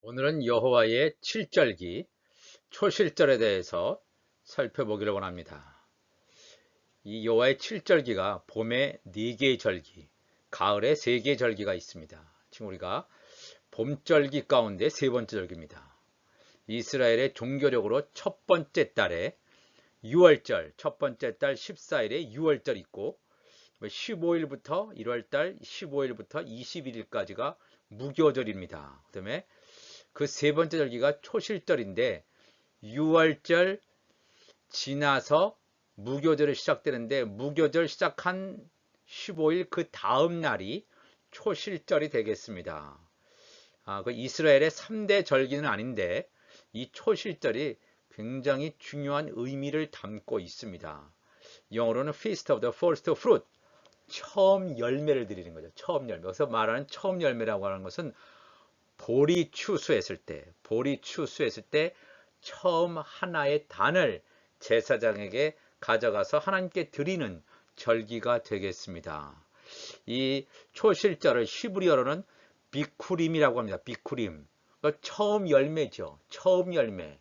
오늘은 여호와의 칠절기, 초실절에 대해서 살펴보기를 원합니다. 이 여호와의 칠절기가 봄에 4개의 절기, 가을에 3개의 절기가 있습니다. 지금 우리가 봄절기 가운데 세 번째 절기입니다. 이스라엘의 종교력으로 첫 번째 달에 6월절, 첫 번째 달 14일에 6월절 있고 15일부터 1월달 15일부터 21일까지가 무교절입니다. 그 다음에 그 세 번째 절기가 초실절인데 6월절 지나서 무교절이 시작되는데 무교절 시작한 15일 그 다음 날이 초실절이 되겠습니다. 그 이스라엘의 3대 절기는 아닌데 이 초실절이 굉장히 중요한 의미를 담고 있습니다. 영어로는 Feast of the First Fruit, 처음 열매를 드리는 거죠. 처음 열매. 여기서 말하는 처음 열매라고 하는 것은 볼이 추수했을 때 처음 하나의 단을 제사장에게 가져가서 하나님께 드리는 절기가 되겠습니다. 이 초실절을 히브리어로는 비쿠림이라고 합니다. 비쿠림. 그러니까 처음 열매죠. 처음 열매.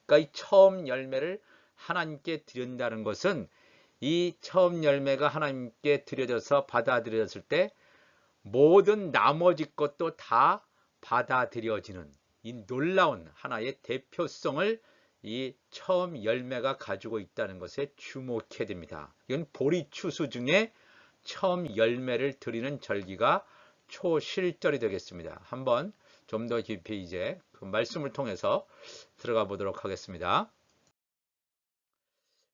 그러니까 이 처음 열매를 하나님께 드린다는 것은 이 처음 열매가 하나님께 드려져서 받아들여졌을 때 모든 나머지 것도 다 받아들여지는 이 놀라운 하나의 대표성을 이 처음 열매가 가지고 있다는 것에 주목해야 됩니다. 이건 보리추수 중에 처음 열매를 드리는 절기가 초실절이 되겠습니다. 한번 좀 더 깊이 이제 그 말씀을 통해서 들어가 보도록 하겠습니다.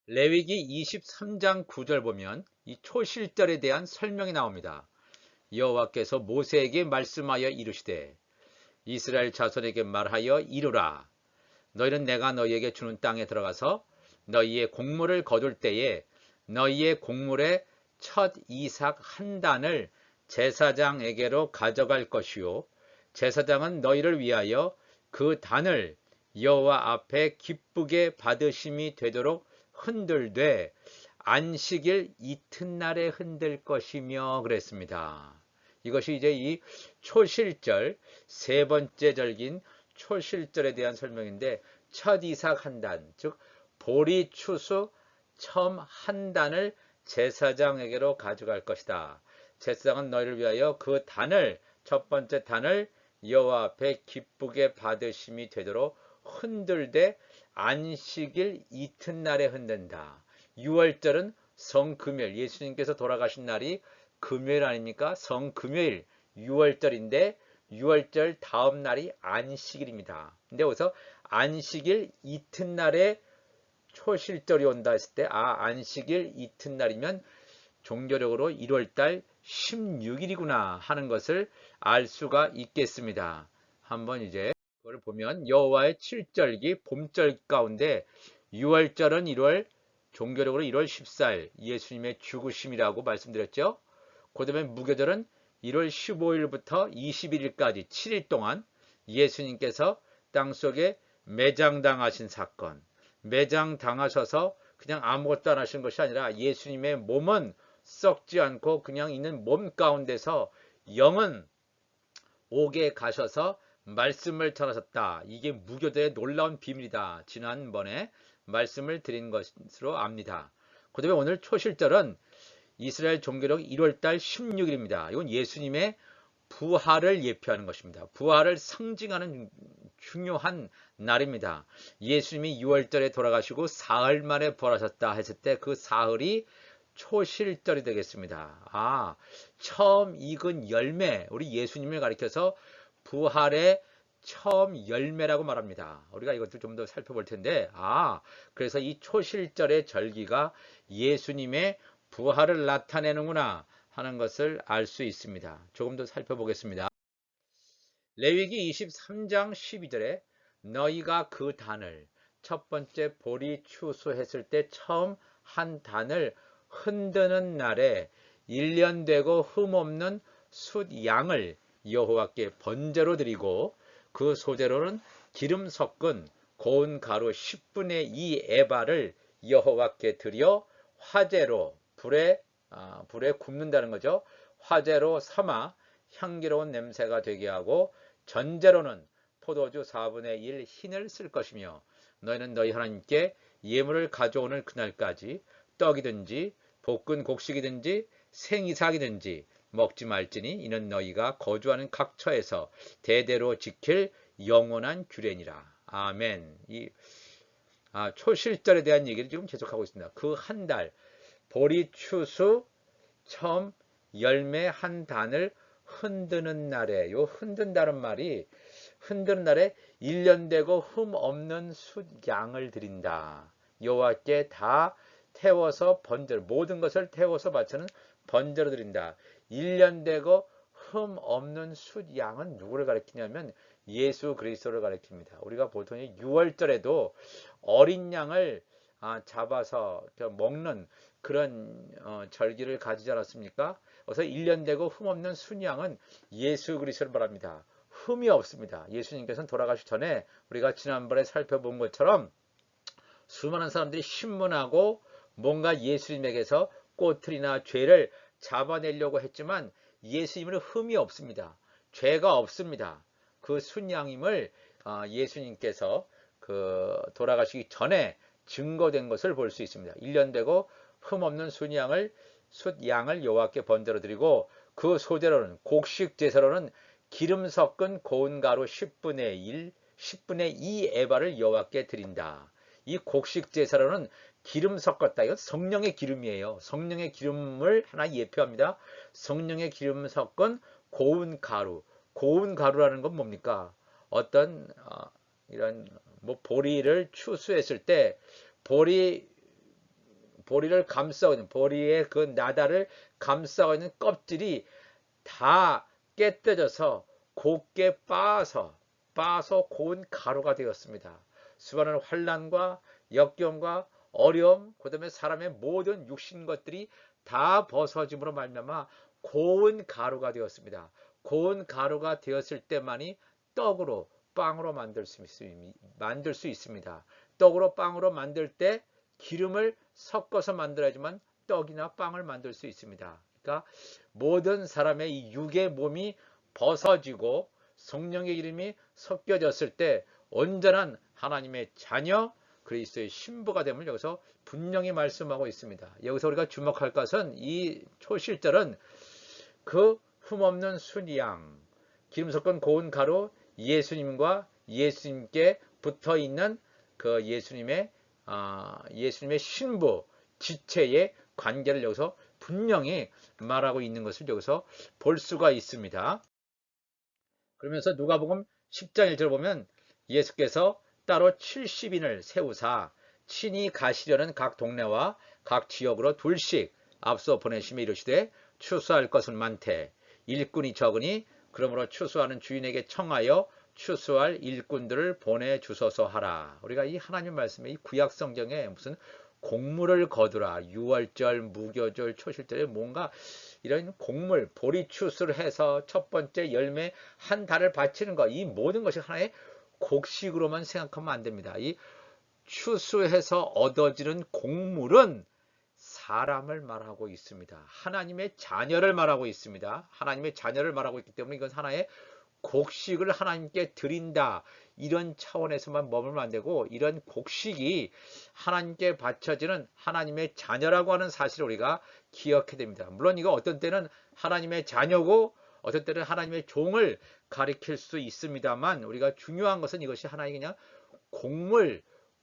레위기 23장 9절 보면 이 초실절에 대한 설명이 나옵니다. 여호와께서 모세에게 말씀하여 이르시되 이스라엘 자손에게 말하여 이르라. 너희는 내가 너희에게 주는 땅에 들어가서 너희의 곡물을 거둘 때에 너희의 곡물의 첫 이삭 한 단을 제사장에게로 가져갈 것이요 제사장은 너희를 위하여 그 단을 여호와 앞에 기쁘게 받으심이 되도록 흔들되 안식일 이튿날에 흔들 것이며 그랬습니다. 이것이 이제 이 초실절 세 번째 절기인 초실절에 대한 설명인데 첫 이삭 한 단, 즉 보리 추수 처음 한 단을 제사장에게로 가져갈 것이다. 제사장은 너희를 위하여 그 단을 첫 번째 단을 여호와 앞에 기쁘게 받으심이 되도록 흔들되 안식일 이튿날에 흔든다. 6월절은 성금요일, 예수님께서 돌아가신 날이 금요일 아닙니까? 성금요일 6월절인데 6월절 다음 날이 안식일입니다. 근데 여기서 안식일 이튿날에 초실절이 온다 했을 때 안식일 이튿날이면 종교적으로 1월달 16일이구나 하는 것을 알 수가 있겠습니다. 한번 이제 그걸 보면 여호와의 칠절기 봄절 가운데 6월절은 1월 종교적으로 1월 14일 예수님의 죽으심이라고 말씀드렸죠. 그 다음에 무교절은 1월 15일부터 21일까지 7일 동안 예수님께서 땅속에 매장당하신 사건, 매장당하셔서 그냥 아무것도 안 하신 것이 아니라 예수님의 몸은 썩지 않고 그냥 있는 몸 가운데서 영은 옥에 가셔서 말씀을 전하셨다. 이게 무교절의 놀라운 비밀이다. 지난번에 말씀을 드린 것으로 압니다. 그 다음에 오늘 초실절은 이스라엘 종교력 1월달 16일입니다. 이건 예수님의 부활을 예표하는 것입니다. 부활을 상징하는 중요한 날입니다. 예수님이 6월절에 돌아가시고 사흘 만에 부활하셨다 했을 때 그 사흘이 초실절이 되겠습니다. 처음 익은 열매, 우리 예수님을 가리켜서 부활의 처음 열매라고 말합니다. 우리가 이것도 좀 더 살펴볼 텐데, 그래서 이 초실절의 절기가 예수님의 부활을 나타내는구나 하는 것을 알 수 있습니다. 조금 더 살펴보겠습니다. 레위기 23장 12절에 너희가 그 단을 첫 번째 보리 추수했을 때 처음 한 단을 흔드는 날에 1년 되고 흠없는 숫 양을 여호와께 번제로 드리고 그 소재로는 기름 섞은 고운 가루 10분의 2 에바를 여호와께 드려 화제로 불에 굽는다는 거죠. 화제로 삼아 향기로운 냄새가 되게 하고 전제로는 포도주 4분의 1 흰을 쓸 것이며 너희는 너희 하나님께 예물을 가져오는 그날까지 떡이든지 볶은 곡식이든지 생이삭이든지 먹지 말지니 이는 너희가 거주하는 각 처에서 대대로 지킬 영원한 규례니라. 아멘. 초실절에 대한 얘기를 지금 계속하고 있습니다. 그 한 달, 보리, 추수, 처음, 열매 한 단을 흔드는 날에, 요 흔든다는 말이 흔드는 날에 1년 되고 흠 없는 숫양을 드린다. 여호와께 다 태워서 번제로, 모든 것을 태워서 바치는 번제로 드린다. 1년 되고 흠 없는 숫양은 누구를 가리키냐면 예수 그리스도를 가리킵니다. 우리가 보통 6월절에도 어린 양을 잡아서 먹는 그런 절기를 가지지 않았습니까? 그래서 1년 되고 흠 없는 순양은 예수 그리스도를 말합니다. 흠이 없습니다. 예수님께서는 돌아가시기 전에 우리가 지난번에 살펴본 것처럼 수많은 사람들이 신문하고 뭔가 예수님에게서 꼬투리나 죄를 잡아내려고 했지만 예수님은 흠이 없습니다. 죄가 없습니다. 그 순양임을 예수님께서 돌아가시기 전에 증거된 것을 볼 수 있습니다. 1년 되고 흠 없는 숫양을 여호와께 번제로 드리고 그 소재로는 곡식 제사로는 기름 섞은 고운 가루 10분의 2 에바를 여호와께 드린다. 이 곡식 제사로는 기름 섞었다. 이건 성령의 기름이에요. 성령의 기름을 하나 예표합니다. 성령의 기름 섞은 고운 가루. 고운 가루라는 건 뭡니까? 어떤 이런 보리를 추수했을 때 보리를 감싸고 있는 보리의 그 나다를 감싸고 있는 껍질이 다 깨뜨려져서 곱게 빻아서 고운 가루가 되었습니다. 수많은 환난과 역경과 어려움, 그다음에 사람의 모든 육신 것들이 다 벗어짐으로 말미암아 고운 가루가 되었습니다. 고운 가루가 되었을 때만이 떡으로 빵으로 만들 수 있습니다. 떡으로 빵으로 만들 때 기름을 섞어서 만들어야지만 떡이나 빵을 만들 수 있습니다. 그러니까 모든 사람의 이 육의 몸이 벗어지고 성령의 기름이 섞여졌을 때 온전한 하나님의 자녀 그리스도의 신부가 됨을 여기서 분명히 말씀하고 있습니다. 여기서 우리가 주목할 것은 이 초실절은 그 흠없는 순양, 기름 섞은 고운 가루, 예수님과 예수님께 붙어 있는 그 예수님의 신부 지체의 관계를 여기서 분명히 말하고 있는 것을 여기서 볼 수가 있습니다. 그러면서 누가복음 10장 1절 보면 예수께서 따로 70인을 세우사 친히 가시려는 각 동네와 각 지역으로 둘씩 앞서 보내시며 이르시되 추수할 것은 많되 일꾼이 적으니 그러므로 추수하는 주인에게 청하여 추수할 일꾼들을 보내주소서 하라. 우리가 이 하나님 말씀에 이 구약 성경에 무슨 곡물을 거두라, 6월절, 무교절, 초실절에 뭔가 이런 곡물, 보리 추수를 해서 첫 번째 열매 한 달을 바치는 것, 이 모든 것이 하나의 곡식으로만 생각하면 안 됩니다. 이 추수해서 얻어지는 곡물은 사람을 말하고 있습니다. 하나님의 자녀를 말하고 있습니다. 하나님의 자녀를 말하고 있기 때문에 이건 하나의 곡식을 하나님께 드린다. 이런 차원에서만 머물면 안 되고 이런 곡식이 하나님께 바쳐지는 하나님의 자녀라고 하는 사실을 우리가 기억해야 됩니다. 물론 이거 어떤 때는 하나님의 자녀고 어떤 때는 하나님의 종을 가리킬 수 있습니다만 우리가 중요한 것은 이것이 하나의 그냥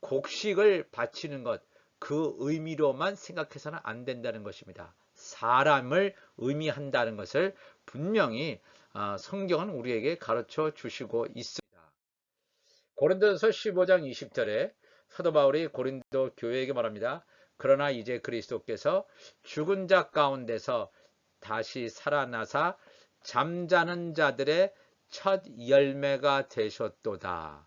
곡식을 바치는 것, 그 의미로만 생각해서는 안 된다는 것입니다. 사람을 의미한다는 것을 분명히 성경은 우리에게 가르쳐 주시고 있습니다. 고린도전서 15장 20절에 사도 바울이 고린도 교회에게 말합니다. 그러나 이제 그리스도께서 죽은 자 가운데서 다시 살아나사 잠자는 자들의 첫 열매가 되셨도다.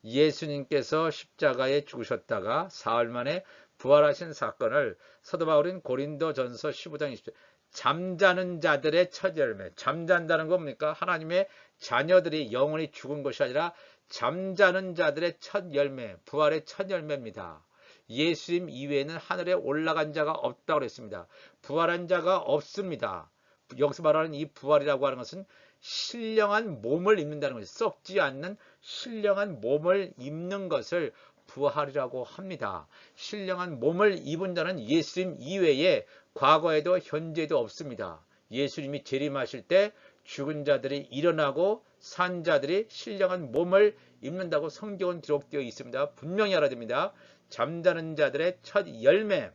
예수님께서 십자가에 죽으셨다가 사흘 만에 부활하신 사건을 사도 바울은 고린도전서 15장 20절 잠자는 자들의 첫 열매. 잠잔다는 건 뭡니까? 하나님의 자녀들이 영원히 죽은 것이 아니라 잠자는 자들의 첫 열매, 부활의 첫 열매입니다. 예수님 이외에는 하늘에 올라간 자가 없다고 그랬습니다. 부활한 자가 없습니다. 여기서 말하는 이 부활이라고 하는 것은 신령한 몸을 입는다는 것이 썩지 않는 신령한 몸을 입는 것을 부활이라고 합니다. 신령한 몸을 입은 자는 예수님 이외에 과거에도 현재도 없습니다. 예수님이 재림하실 때 죽은 자들이 일어나고 산 자들이 신령한 몸을 입는다고 성경은 기록되어 있습니다. 분명히 알아야 됩니다. 잠자는 자들의 첫 열매.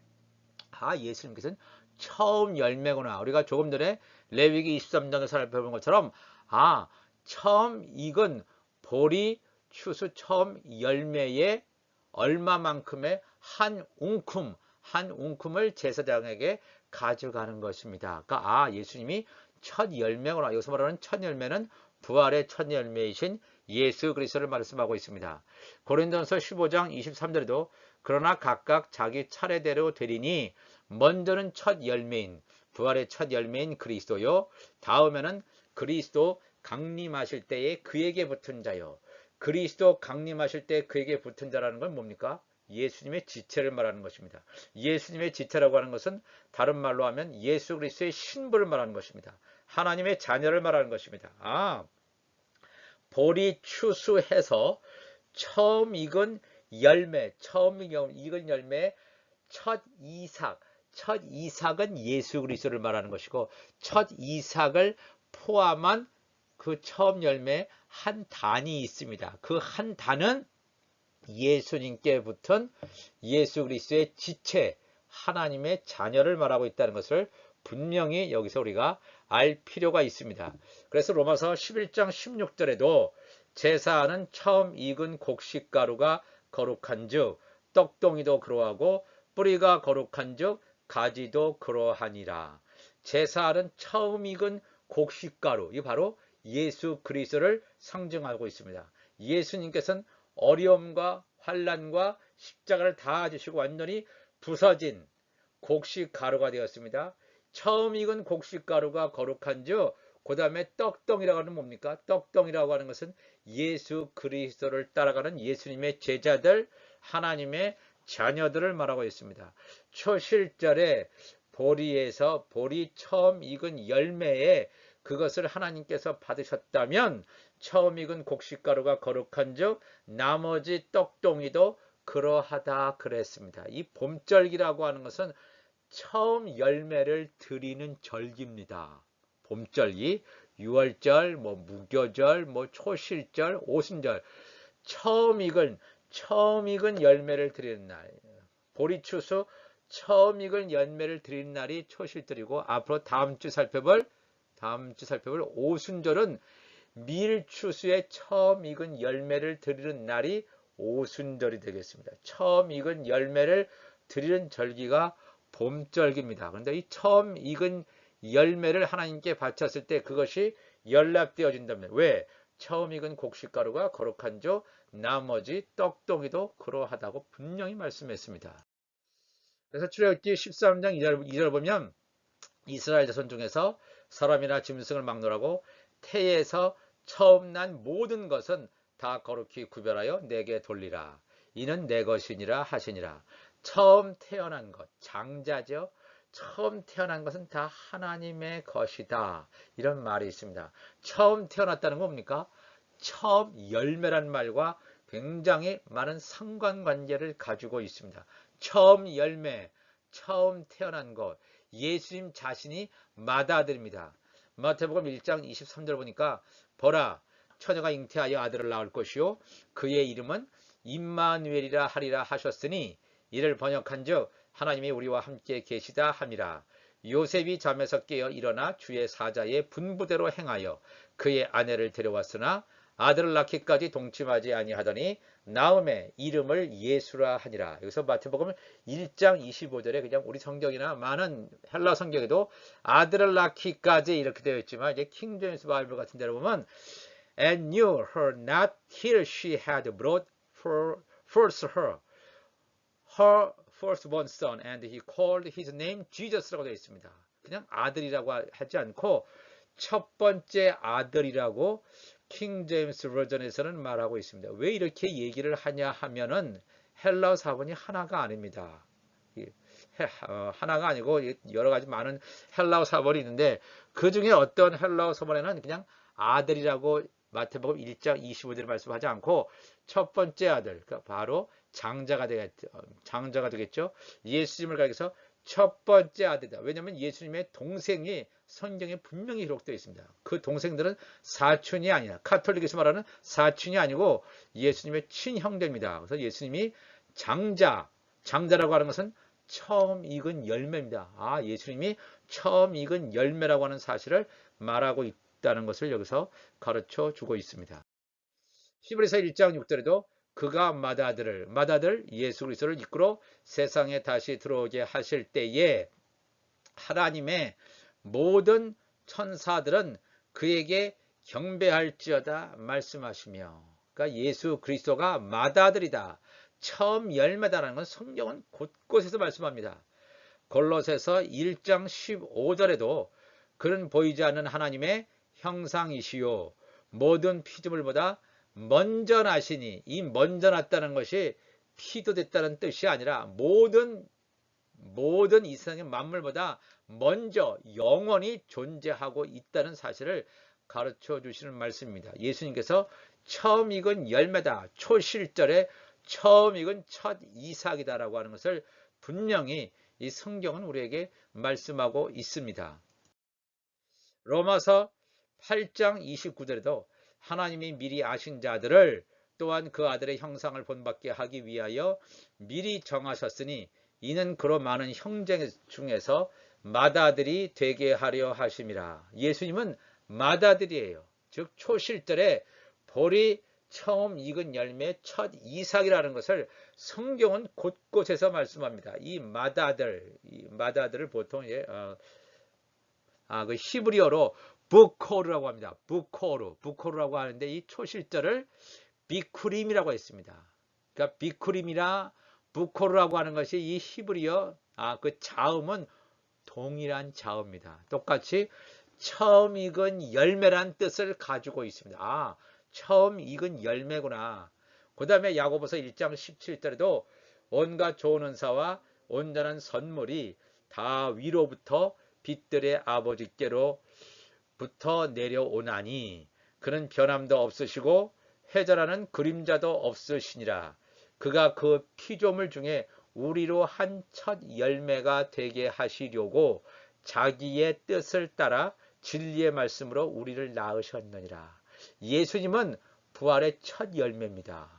예수님께서는 처음 열매구나. 우리가 조금 전에 레위기 23장에서 살펴본 것처럼 처음 익은 보리 추수 처음 열매의 얼마만큼의 한 웅큼을 제사장에게 가져가는 것입니다. 그러니까 예수님이 첫 열매구나. 여기서 말하는 첫 열매는 부활의 첫 열매이신 예수 그리스도를 말씀하고 있습니다. 고린도전서 15장 23절에도 그러나 각각 자기 차례대로 되리니 먼저는 첫 열매인 부활의 첫 열매인 그리스도요. 다음에는 그리스도 강림하실 때에 그에게 붙은 자요. 그리스도 강림하실 때 그에게 붙은 자라는 건 뭡니까? 예수님의 지체를 말하는 것입니다. 예수님의 지체라고 하는 것은 다른 말로 하면 예수 그리스도의 신부를 말하는 것입니다. 하나님의 자녀를 말하는 것입니다. 보리 추수해서 처음 익은 열매, 첫 이삭은 예수 그리스도를 말하는 것이고 첫 이삭을 포함한 그 처음 열매 한 단이 있습니다. 그 한 단은 예수님께 붙은 예수 그리스도의 지체, 하나님의 자녀를 말하고 있다는 것을 분명히 여기서 우리가 알 필요가 있습니다. 그래서 로마서 11장 16절에도 제사하는 처음 익은 곡식가루가 거룩한 즉 떡동이도 그러하고 뿌리가 거룩한 즉 가지도 그러하니라. 제사하는 처음 익은 곡식가루, 이 바로 예수 그리스도를 상징하고 있습니다. 예수님께서는 어려움과 환난과 십자가를 다 지시고 완전히 부서진 곡식가루가 되었습니다. 처음 익은 곡식가루가 거룩한 즉 그 다음에 떡덩이라고 하는 뭡니까? 떡덩이라고 하는 것은 예수 그리스도를 따라가는 예수님의 제자들, 하나님의 자녀들을 말하고 있습니다. 초실절에 보리 처음 익은 열매에 그것을 하나님께서 받으셨다면 처음 익은 곡식가루가 거룩한 즉 나머지 떡동이도 그러하다 그랬습니다. 이 봄절기라고 하는 것은 처음 열매를 드리는 절기입니다. 봄절기, 6월절, 무교절, 초실절, 오순절, 처음 익은 열매를 드리는 날, 보리추수 처음 익은 열매를 드리는 날이 초실절이고 앞으로 다음 주 살펴볼 오순절은 밀추수의 처음 익은 열매를 드리는 날이 오순절이 되겠습니다. 처음 익은 열매를 드리는 절기가 봄절기입니다. 그런데 이 처음 익은 열매를 하나님께 바쳤을 때 그것이 연락되어진다면 왜? 처음 익은 곡식가루가 거룩한 즉 나머지 떡동이도 그러하다고 분명히 말씀했습니다. 그래서 출애굽기 13장 2절 보면 이스라엘 자손 중에서 사람이나 짐승을 막론하고 태에서 처음 난 모든 것은 다 거룩히 구별하여 내게 돌리라. 이는 내 것이니라 하시니라. 처음 태어난 것, 장자죠. 처음 태어난 것은 다 하나님의 것이다. 이런 말이 있습니다. 처음 태어났다는 건 뭡니까? 처음 열매란 말과 굉장히 많은 상관관계를 가지고 있습니다. 처음 열매, 처음 태어난 것, 예수님 자신이 맏아들입니다. 마태복음 1장 23절 보니까 보라 처녀가 잉태하여 아들을 낳을 것이요 그의 이름은 임마누엘이라 하리라 하셨으니 이를 번역한즉 하나님이 우리와 함께 계시다 함이라. 요셉이 잠에서 깨어 일어나 주의 사자의 분부대로 행하여 그의 아내를 데려왔으나 아들을 낳기까지 동침하지 아니하더니 나음에 이름을 예수라 하니라. 여기서 마태복음 1장 25절에 그냥 우리 성경이나 많은 헬라 성경에도 아들을 낳기까지 이렇게 되어 있지만 이제 킹 제임스 바이블 같은 데로 보면 and knew her not till she had brought forth her firstborn son and he called his name Jesus라고 되어 있습니다. 그냥 아들이라고 하지 않고 첫 번째 아들이라고 킹 제임스 버전에서는 말하고 있습니다. 왜 이렇게 얘기를 하냐 하면은 헬라어 사본이 하나가 아닙니다. 하나가 아니고 여러 가지 많은 헬라어 사본이 있는데 그 중에 어떤 헬라어 사본에는 그냥 아들이라고 마태복음 1장 25절에 말씀하지 않고 첫 번째 아들, 그러니까 바로 장자가 되겠죠. 예수님을 가리켜서 첫 번째 아들이다. 왜냐하면 예수님의 동생이 성경에 분명히 기록되어 있습니다. 그 동생들은 사촌이 아니라, 카톨릭에서 말하는 사촌이 아니고 예수님의 친형제입니다. 그래서 예수님이 장자라고 하는 것은 처음 익은 열매입니다. 예수님이 처음 익은 열매라고 하는 사실을 말하고 있다는 것을 여기서 가르쳐 주고 있습니다. 히브리서 1장 6절에도 그가 맏아들 예수 그리스도를 이끌어 세상에 다시 들어오게 하실 때에 하나님의 모든 천사들은 그에게 경배할지어다 말씀하시며, 그러니까 예수 그리스도가 맏아들이다, 처음 열매다라는 건 성경은 곳곳에서 말씀합니다. 골로새서 1장 15절에도 그는 보이지 않는 하나님의 형상이시요 모든 피조물보다 먼저 나시니, 이 먼저 났다는 것이 피도 됐다는 뜻이 아니라 모든 이 세상의 만물보다 먼저 영원히 존재하고 있다는 사실을 가르쳐 주시는 말씀입니다. 예수님께서 처음 익은 열매다, 초실절에 처음 익은 첫 이삭이다라고 하는 것을 분명히 이 성경은 우리에게 말씀하고 있습니다. 로마서 8장 29절에도 하나님이 미리 아신 자들을 또한 그 아들의 형상을 본받게 하기 위하여 미리 정하셨으니 이는 그로 많은 형제 중에서 맏아들이 되게 하려 하심이라. 예수님은 맏아들이에요. 즉 초실절에 볼이 처음 익은 열매 첫 이삭이라는 것을 성경은 곳곳에서 말씀합니다. 이 맏아들을 보통 그 히브리어로 부코르라고 합니다. 부코르라고 하는데 이 초실절을 비쿠림이라고 했습니다. 그러니까 비쿠림이나 부코르라고 하는 것이 이 히브리어 그 자음은 동일한 자음입니다. 똑같이 처음 익은 열매란 뜻을 가지고 있습니다. 처음 익은 열매구나. 그 다음에 야고보서 1장 17절에도 온갖 좋은 은사와 온전한 선물이 다 위로부터 빛들의 아버지께로부터 내려오나니 그는 변함도 없으시고 회절하는 그림자도 없으시니라. 그가 그 피조물 중에 우리로 한 첫 열매가 되게 하시려고 자기의 뜻을 따라 진리의 말씀으로 우리를 낳으셨느니라. 예수님은 부활의 첫 열매입니다.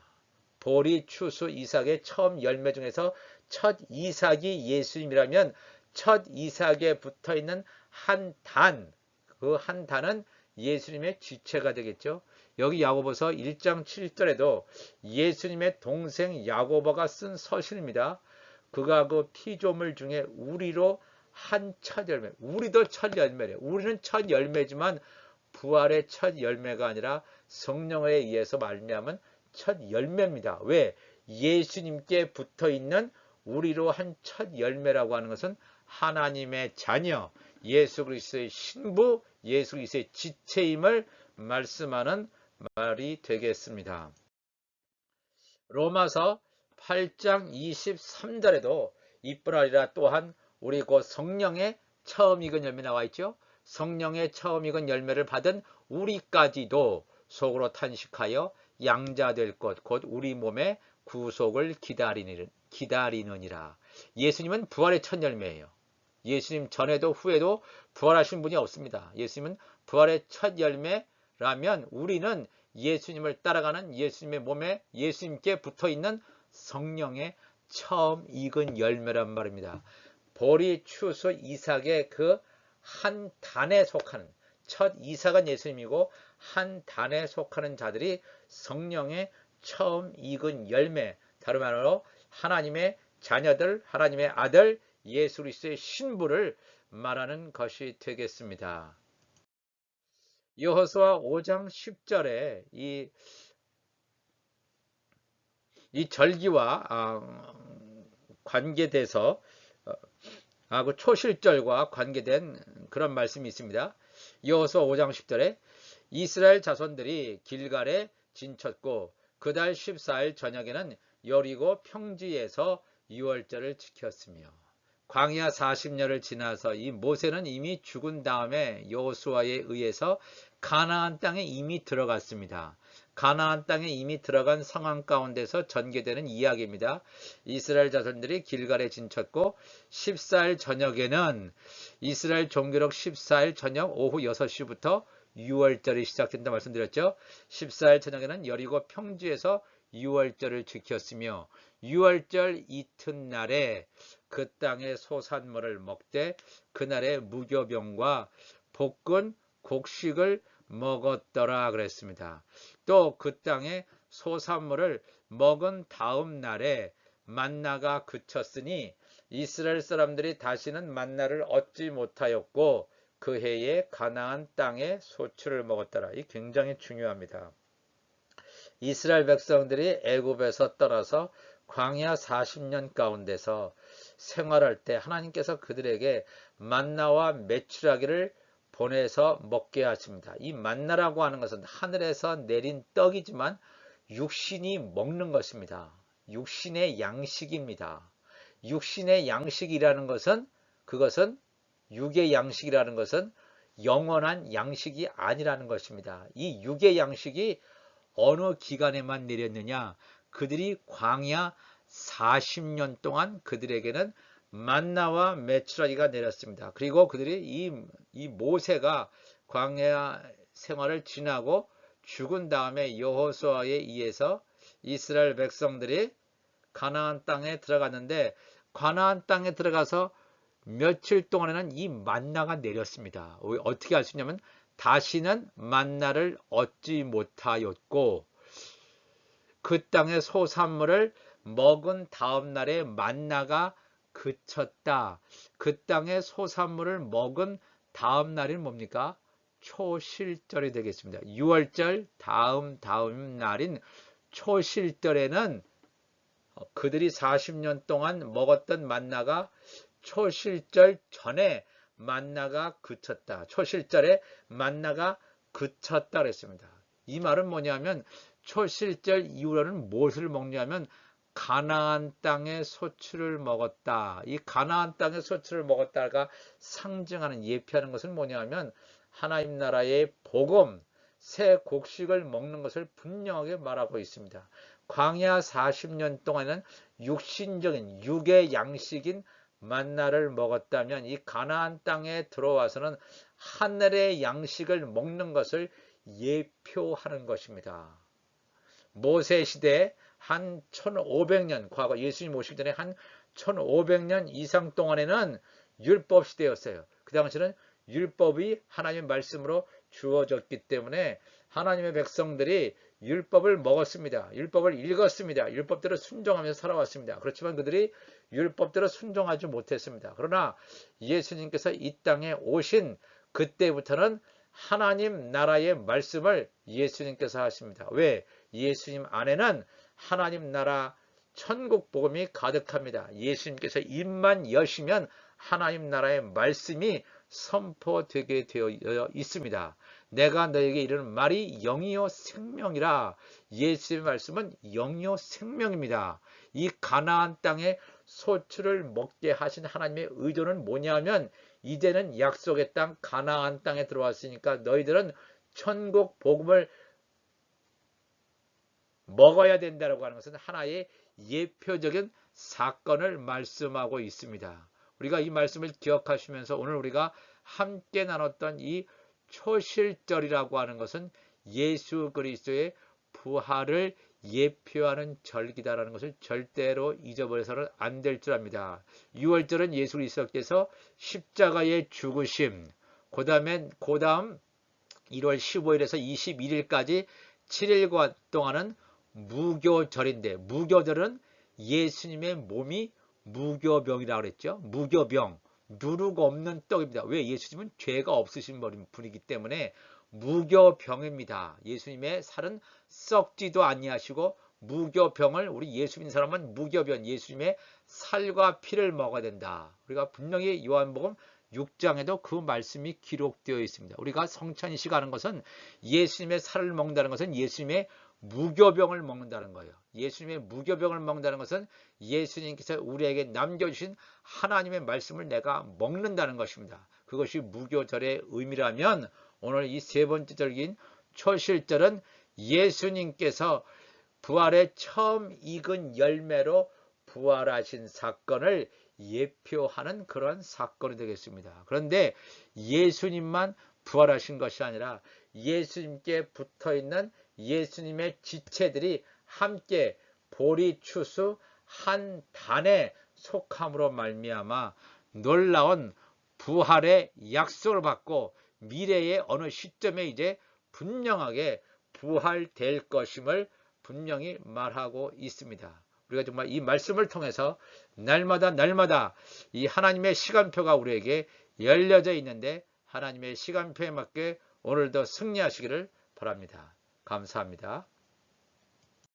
보리, 추수, 이삭의 처음 열매 중에서 첫 이삭이 예수님이라면 첫 이삭에 붙어있는 한 단, 그 한 단은 예수님의 지체가 되겠죠. 여기 야고보서 1장 7절에도 예수님의 동생 야고보가 쓴 서신입니다. 그가 그 피조물 중에 우리로 한 첫 열매, 우리도 첫 열매래. 우리는 첫 열매지만 부활의 첫 열매가 아니라 성령에 의해서 말미암은 첫 열매입니다. 왜? 예수님께 붙어있는 우리로 한 첫 열매라고 하는 것은 하나님의 자녀, 예수 그리스도의 신부, 예수 그리스도의 지체임을 말씀하는 말이 되겠습니다. 로마서 8장 23절에도 이뿐 아니라 또한 우리 곧 성령의 처음 익은 열매 나와 있죠. 성령의 처음 익은 열매를 받은 우리까지도 속으로 탄식하여 양자될 것 곧 우리 몸의 구속을 기다리느니라. 예수님은 부활의 첫 열매예요. 예수님 전에도 후에도 부활하신 분이 없습니다. 예수님은 부활의 첫 열매라면 우리는 예수님을 따라가는 예수님의 몸에 예수님께 붙어있는 성령의 처음 익은 열매란 말입니다. 보리, 추수, 이삭의 그 한 단에 속하는, 첫 이삭은 예수님이고 한 단에 속하는 자들이 성령의 처음 익은 열매, 다른 말로 하나님의 자녀들, 하나님의 아들 예수 그리스도의 신부를 말하는 것이 되겠습니다. 여호수아 5장 10절에 이 절기와 관계돼서 그 초실절과 관계된 그런 말씀이 있습니다. 여호수아 5장 10절에 이스라엘 자손들이 길갈에 진쳤고 그달 14일 저녁에는 여리고 평지에서 유월절을 지켰으며, 광야 40년을 지나서 이 모세는 이미 죽은 다음에 여호수아에 의해서 가나안 땅에 이미 들어갔습니다. 가나안 땅에 이미 들어간 상황 가운데서 전개되는 이야기입니다. 이스라엘 자손들이 길갈에 진쳤고 14일 저녁에는 이스라엘 종교력 14일 저녁 오후 6시부터 6월절이 시작된다 말씀드렸죠. 14일 저녁에는 여리고 평지에서 6월절을 지켰으며 6월절 이튿날에 그 땅의 소산물을 먹되 그날에 무교병과 볶은 곡식을 먹었더라 그랬습니다. 또 그 땅의 소산물을 먹은 다음 날에 만나가 그쳤으니 이스라엘 사람들이 다시는 만나를 얻지 못하였고 그 해에 가나안 땅의 소출을 먹었더라. 이 굉장히 중요합니다. 이스라엘 백성들이 애굽에서 떠나서 광야 40년 가운데서 생활할 때 하나님께서 그들에게 만나와 메추라기를 보내서 먹게 하십니다. 이 만나라고 하는 것은 하늘에서 내린 떡이지만 육신이 먹는 것입니다. 육신의 양식입니다. 육신의 양식이라는 것은 그것은 육의 양식이라는 것은 영원한 양식이 아니라는 것입니다. 이 육의 양식이 어느 기간에만 내렸느냐? 그들이 광야 40년 동안 그들에게는 만나와 메추라기가 내렸습니다. 그리고 그들이 이 모세가 광야 생활을 지나고 죽은 다음에 여호수아에 의해서 이스라엘 백성들이 가나안 땅에 들어갔는데 가나안 땅에 들어가서 며칠 동안에는 이 만나가 내렸습니다. 어떻게 할 수 있냐면 다시는 만나를 얻지 못하였고 그 땅의 소산물을 먹은 다음 날에 만나가 그쳤다. 그 땅의 소산물을 먹은 다음 날은 뭡니까? 초실절이 되겠습니다. 6월절 다음 날인 초실절에는 그들이 40년 동안 먹었던 만나가 초실절 전에 만나가 그쳤다. 초실절에 만나가 그쳤다 그랬습니다. 이 말은 뭐냐면 초실절 이후로는 무엇을 먹냐면 가나안 땅의 소출을 먹었다. 이 가나안 땅의 소출을 먹었다가 상징하는 예표하는 것은 뭐냐면 하나님 나라의 복음, 새 곡식을 먹는 것을 분명하게 말하고 있습니다. 광야 40년 동안은 육신적인 육의 양식인 만나를 먹었다면 이 가나안 땅에 들어와서는 하늘의 양식을 먹는 것을 예표하는 것입니다. 모세 시대에 한 1500년, 과거 예수님 오시기 전에 한 1500년 이상 동안에는 율법 시대였어요. 그 당시는 율법이 하나님의 말씀으로 주어졌기 때문에 하나님의 백성들이 율법을 먹었습니다. 율법을 읽었습니다. 율법대로 순종하면서 살아왔습니다. 그렇지만 그들이 율법대로 순종하지 못했습니다. 그러나 예수님께서 이 땅에 오신 그때부터는 하나님 나라의 말씀을 예수님께서 하십니다. 왜? 예수님 안에는 하나님 나라 천국 복음이 가득합니다. 예수님께서 입만 여시면 하나님 나라의 말씀이 선포되게 되어 있습니다. 내가 너에게 이르는 말이 영이요 생명이라. 예수의 말씀은 영이요 생명입니다. 이 가나안 땅에 소출을 먹게 하신 하나님의 의도는 뭐냐면 이제는 약속의 땅 가나안 땅에 들어왔으니까 너희들은 천국 복음을 먹어야 된다고 하는 것은 하나의 예표적인 사건을 말씀하고 있습니다. 우리가 이 말씀을 기억하시면서 오늘 우리가 함께 나눴던 이 초실절이라고 하는 것은 예수 그리스도의 부활을 예표하는 절기다라는 것을 절대로 잊어버려서는 안 될 줄 압니다. 6월절은 예수 그리스도께서 십자가의 죽으심, 그 다음 1월 15일에서 21일까지 7일 동안은 무교절인데 무교절은 예수님의 몸이 무교병이라고 그랬죠. 무교병, 누룩 없는 떡입니다. 왜? 예수님은 죄가 없으신 분이기 때문에 무교병입니다. 예수님의 살은 썩지도 아니하시고 무교병을 우리 예수 믿는 사람은 무교병, 예수님의 살과 피를 먹어야 된다. 우리가 분명히 요한복음 6장에도 그 말씀이 기록되어 있습니다. 우리가 성찬식 하는 것은 예수님의 살을 먹는다는 것은 예수님의 무교병을 먹는다는 거예요. 예수님의 무교병을 먹는다는 것은 예수님께서 우리에게 남겨주신 하나님의 말씀을 내가 먹는다는 것입니다. 그것이 무교절의 의미라면 오늘 이 세 번째 절기인 초실절은 예수님께서 부활의 처음 익은 열매로 부활하신 사건을 예표하는 그런 사건이 되겠습니다. 그런데 예수님만 부활하신 것이 아니라 예수님께 붙어있는 예수님의 지체들이 함께 보리추수 한 단에 속함으로 말미암아 놀라운 부활의 약속을 받고 미래의 어느 시점에 이제 분명하게 부활될 것임을 분명히 말하고 있습니다. 우리가 정말 이 말씀을 통해서 날마다 이 하나님의 시간표가 우리에게 열려져 있는데 하나님의 시간표에 맞게 오늘도 승리하시기를 바랍니다. 감사합니다.